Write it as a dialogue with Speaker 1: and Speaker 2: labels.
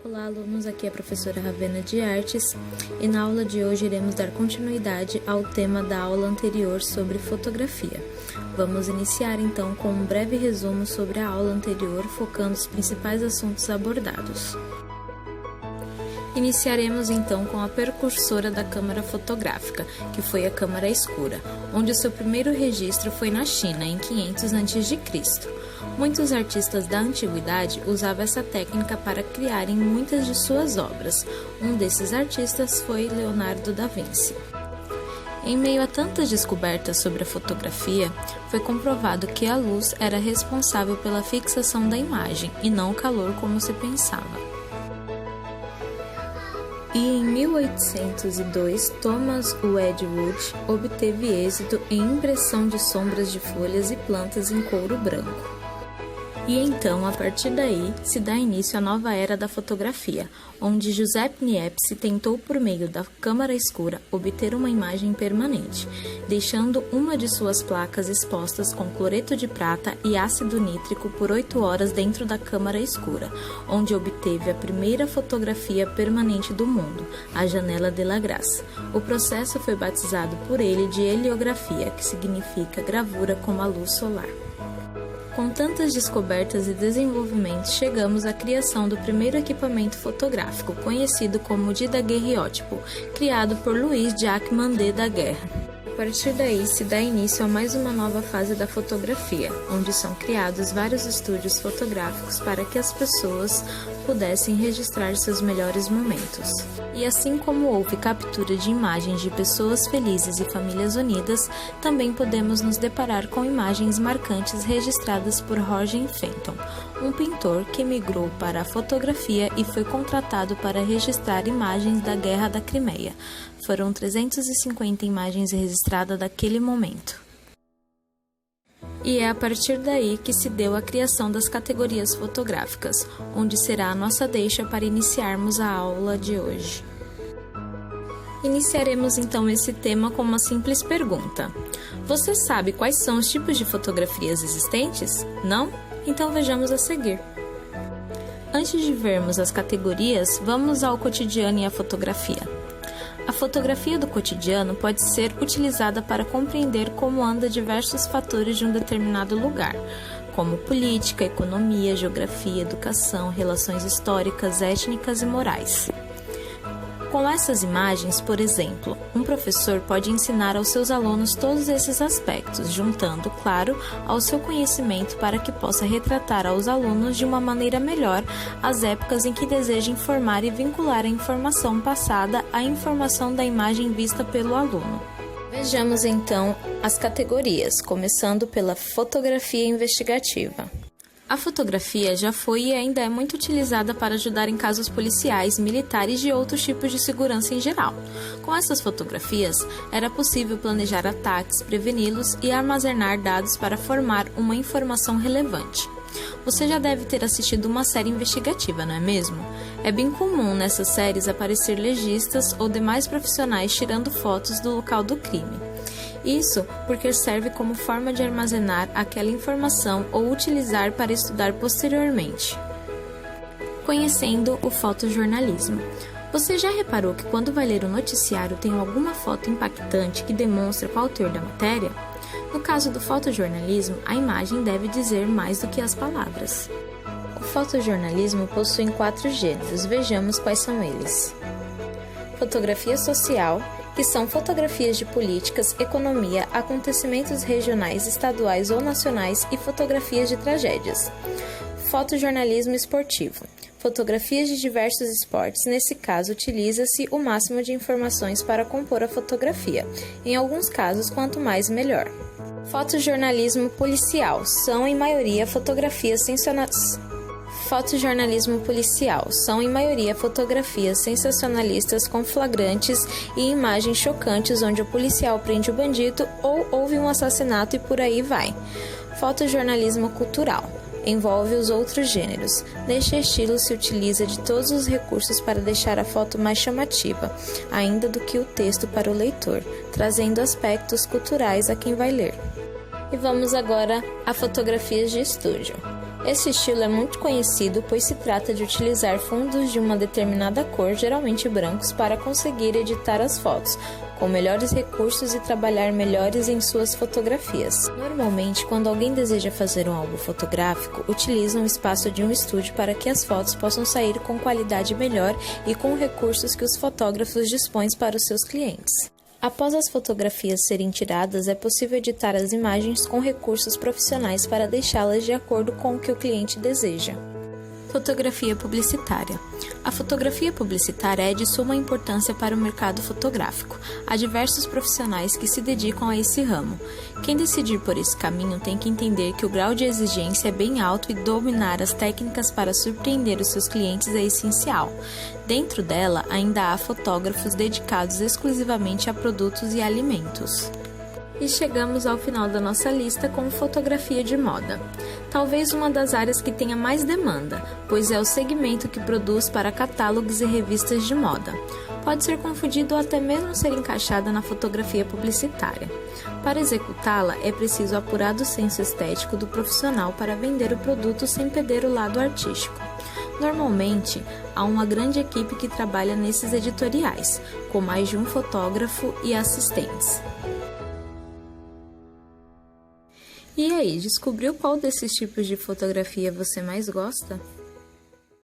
Speaker 1: Olá, alunos, aqui é a professora Ravena de Artes e na aula de hoje iremos dar continuidade ao tema da aula anterior sobre fotografia. Vamos iniciar então com um breve resumo sobre a aula anterior, focando os principais assuntos abordados. Iniciaremos então com a precursora da câmara fotográfica, que foi a câmara escura, onde o seu primeiro registro foi na China, em 500 a.C. Muitos artistas da antiguidade usavam essa técnica para criarem muitas de suas obras. Um desses artistas foi Leonardo da Vinci. Em meio a tantas descobertas sobre a fotografia, foi comprovado que a luz era responsável pela fixação da imagem e não o calor como se pensava. E em 1802, Thomas Wedgwood obteve êxito em impressão de sombras de folhas e plantas em couro branco. E então, a partir daí, se dá início à nova era da fotografia, onde Giuseppe Niepce tentou, por meio da câmara escura, obter uma imagem permanente, deixando uma de suas placas expostas com cloreto de prata e ácido nítrico por 8 horas dentro da câmara escura, onde obteve a primeira fotografia permanente do mundo, a janela de Lagrange. O processo foi batizado por ele de heliografia, que significa gravura com a luz solar. Com tantas descobertas e desenvolvimentos, chegamos à criação do primeiro equipamento fotográfico, conhecido como de daguerreótipo, criado por Louis-Jacques Mandet Daguerre. A partir daí, se dá início a mais uma nova fase da fotografia, onde são criados vários estúdios fotográficos para que as pessoas pudessem registrar seus melhores momentos. E assim como houve captura de imagens de pessoas felizes e famílias unidas, também podemos nos deparar com imagens marcantes registradas por Roger Fenton, um pintor que migrou para a fotografia e foi contratado para registrar imagens da Guerra da Crimeia. Foram 350 imagens registradas daquele momento. E é a partir daí que se deu a criação das categorias fotográficas, onde será a nossa deixa para iniciarmos a aula de hoje. Iniciaremos então esse tema com uma simples pergunta. Você sabe quais são os tipos de fotografias existentes? Não? Então vejamos a seguir. Antes de vermos as categorias, vamos ao cotidiano e à fotografia. A fotografia do cotidiano pode ser utilizada para compreender como andam diversos fatores de um determinado lugar, como política, economia, geografia, educação, relações históricas, étnicas e morais. Com essas imagens, por exemplo, um professor pode ensinar aos seus alunos todos esses aspectos, juntando, claro, ao seu conhecimento para que possa retratar aos alunos de uma maneira melhor as épocas em que deseja informar e vincular a informação passada à informação da imagem vista pelo aluno. Vejamos então as categorias, começando pela fotografia investigativa. A fotografia já foi e ainda é muito utilizada para ajudar em casos policiais, militares e outros tipos de segurança em geral. Com essas fotografias, era possível planejar ataques, preveni-los e armazenar dados para formar uma informação relevante. Você já deve ter assistido uma série investigativa, não é mesmo? É bem comum nessas séries aparecer legistas ou demais profissionais tirando fotos do local do crime. Isso porque serve como forma de armazenar aquela informação ou utilizar para estudar posteriormente. Conhecendo o fotojornalismo. Você já reparou que quando vai ler o noticiário tem alguma foto impactante que demonstra qual o teor da matéria? No caso do fotojornalismo, a imagem deve dizer mais do que as palavras. O fotojornalismo possui 4 gêneros, vejamos quais são eles. Fotografia social, que são fotografias de políticas, economia, acontecimentos regionais, estaduais ou nacionais e fotografias de tragédias. Fotojornalismo esportivo. Fotografias de diversos esportes, nesse caso utiliza-se o máximo de informações para compor a fotografia. Em alguns casos, quanto mais melhor. Fotojornalismo policial, são em maioria fotografias sensacionalistas. Fotojornalismo policial são, em maioria, fotografias sensacionalistas com flagrantes e imagens chocantes onde o policial prende o bandido ou houve um assassinato e por aí vai. Fotojornalismo cultural envolve os outros gêneros. Neste estilo se utiliza de todos os recursos para deixar a foto mais chamativa, ainda do que o texto para o leitor, trazendo aspectos culturais a quem vai ler. E vamos agora a fotografias de estúdio. Esse estilo é muito conhecido pois se trata de utilizar fundos de uma determinada cor, geralmente brancos, para conseguir editar as fotos com melhores recursos e trabalhar melhores em suas fotografias. Normalmente, quando alguém deseja fazer um álbum fotográfico, utiliza um espaço de um estúdio para que as fotos possam sair com qualidade melhor e com recursos que os fotógrafos dispõem para os seus clientes. Após as fotografias serem tiradas, é possível editar as imagens com recursos profissionais para deixá-las de acordo com o que o cliente deseja. Fotografia publicitária. A fotografia publicitária é de suma importância para o mercado fotográfico. Há diversos profissionais que se dedicam a esse ramo. Quem decidir por esse caminho tem que entender que o grau de exigência é bem alto e dominar as técnicas para surpreender os seus clientes é essencial. Dentro dela, ainda há fotógrafos dedicados exclusivamente a produtos e alimentos. E chegamos ao final da nossa lista com fotografia de moda. Talvez uma das áreas que tenha mais demanda, pois é o segmento que produz para catálogos e revistas de moda. Pode ser confundido ou até mesmo ser encaixada na fotografia publicitária. Para executá-la, é preciso apurado senso estético do profissional para vender o produto sem perder o lado artístico. Normalmente, há uma grande equipe que trabalha nesses editoriais, com mais de um fotógrafo e assistentes. E aí, descobriu qual desses tipos de fotografia você mais gosta?